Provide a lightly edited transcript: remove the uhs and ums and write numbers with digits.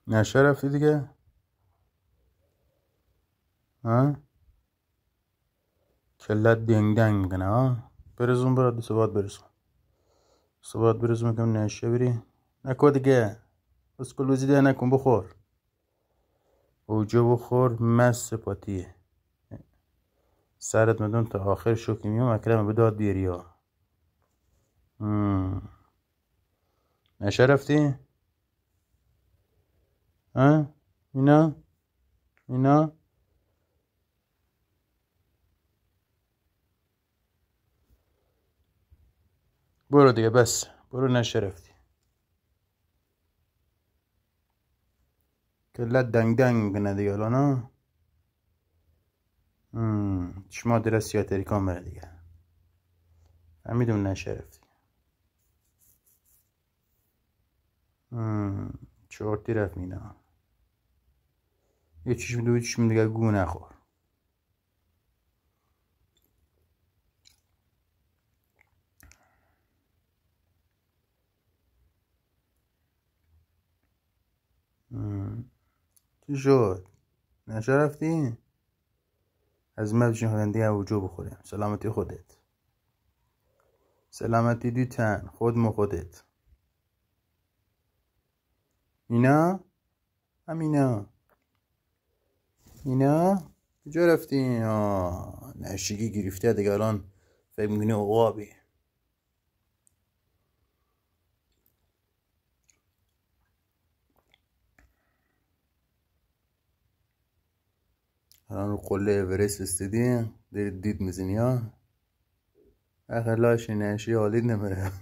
نشه رفتی دیگه؟ ها؟ کلت دنگ دنگ میکنه ها؟ برزون برات 2 ساعت برزون. 2 ساعت برزون کم نشه بری نکو دیگه. بس کلوزی ده نکن بخور. اوجو بخور مس پاتیه. سرت مدون تا آخر شو میوم اکرم به داد بیاری ها. نشه رفتی؟ ها؟ اینا برو دیگه بس. برو نشه رفتی. کلت دنگ دنگ میکنه دیگه الان ها. چشما در سیاتری کامره دیگه. فهمیدم نشه رفتی. چورتی رفت مینا. یه چشم دیگه گو نخور. چی شد؟ نشه رفتی؟ از مبشین خودن اوجو بخوریم. سلامتی خودت. سلامتی دو تن. خود مو خودت. اینا؟ همینا. اینا؟ کجا رفتی؟ نشگی گرفته دیگه الان فکر میکنی عقابی. الان رو قله اورست استدی دارید دید میزنی ها. اخر لاشی نشی حالید نمیره.